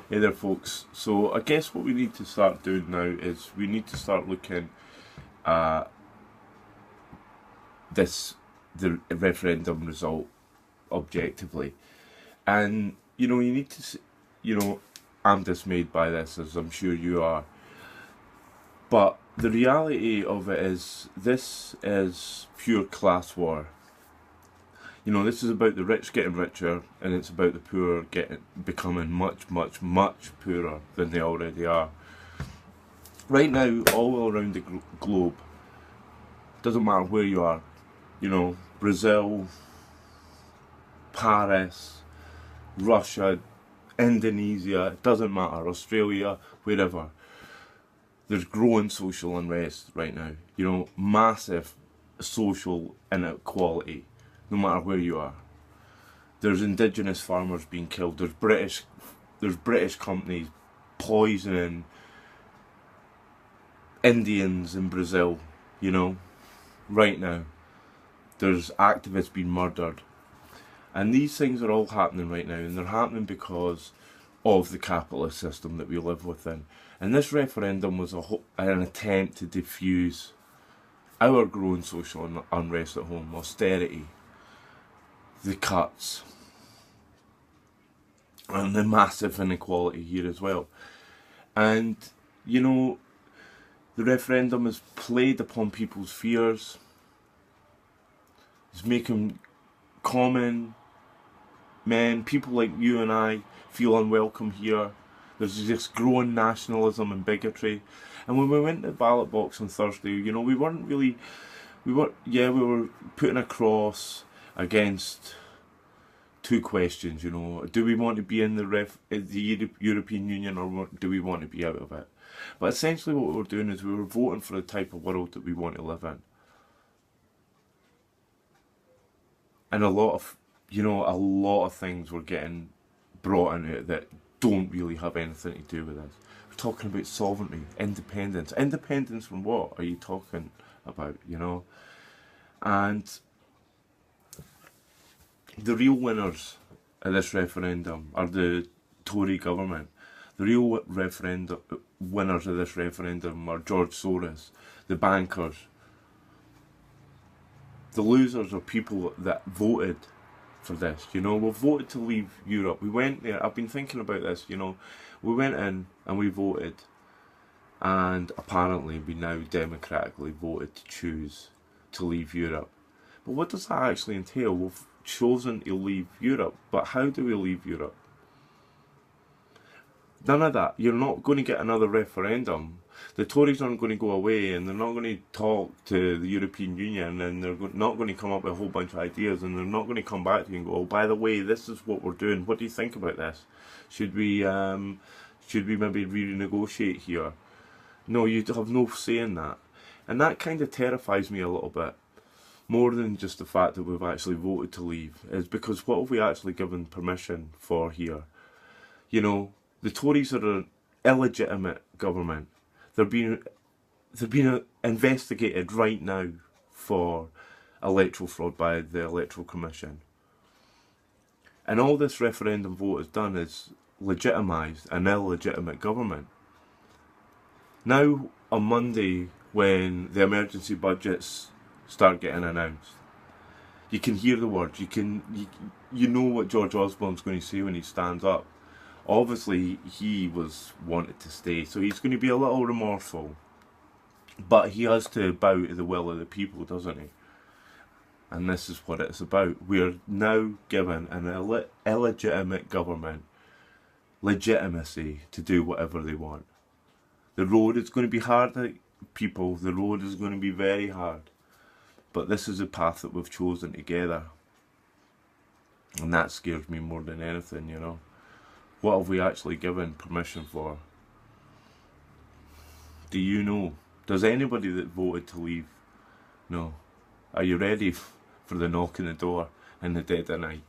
Hey there, folks. So I guess what we need to start doing now is we need to start looking at the referendum result objectively. And you need to, I'm dismayed by this, as I'm sure you are. But the reality of it is, this is pure class war. This is about the rich getting richer, and it's about the poor becoming much, much, much poorer than they already are. Right now, all around the globe, doesn't matter where you are, Brazil, Paris, Russia, Indonesia, it doesn't matter, Australia, wherever. There's growing social unrest right now. Massive social inequality, no matter where you are. There's indigenous farmers being killed. There's British companies poisoning Indians in Brazil, right now. There's activists being murdered. And these things are all happening right now, and they're happening because of the capitalist system that we live within. And this referendum was an attempt to diffuse our growing social unrest at home, austerity, the cuts, and the massive inequality here as well. And, the referendum has played upon people's fears. It's making common men, people like you and I, feel unwelcome here. There's this growing nationalism and bigotry. And when we went to the ballot box on Thursday, we were putting a cross against two questions, do we want to be in the European Union, or do we want to be out of it? But essentially what we were doing is we were voting for the type of world that we want to live in. And a lot of things were getting brought into it that don't really have anything to do with this. We're talking about sovereignty, independence. Independence from what are you talking about, And the real winners of this referendum are the Tory government. The real winners of this referendum are George Soros, the bankers. The losers are people that voted for this. We voted to leave Europe. We went there. I've been thinking about this. We went in and we voted, and apparently we now democratically voted to choose to leave Europe. But what does that actually entail? We've chosen to leave Europe, but how do we leave Europe? None of that. You're not going to get another referendum. The Tories aren't going to go away, and they're not going to talk to the European Union, and they're not going to come up with a whole bunch of ideas, and they're not going to come back to you and go, oh, by the way, this is what we're doing. What do you think about this? Should we maybe renegotiate here? No, you have no say in that. And that kind of terrifies me a little bit. More than just the fact that we've actually voted to leave, is because what have we actually given permission for here? The Tories are an illegitimate government. They're being investigated right now for electoral fraud by the Electoral Commission. And all this referendum vote has done is legitimise an illegitimate government. Now, on Monday, when the emergency budgets start getting announced, you can hear the words. You know what George Osborne's going to say when he stands up. Obviously, he wanted to stay, so he's going to be a little remorseful. But he has to bow to the will of the people, doesn't he? And this is what it's about. We're now given an illegitimate government legitimacy to do whatever they want. The road is going to be hard, people. The road is going to be very hard. But this is the path that we've chosen together. And that scares me more than anything, What have we actually given permission for? Do you know? Does anybody that voted to leave know? Are you ready for the knock on the door in the dead of night?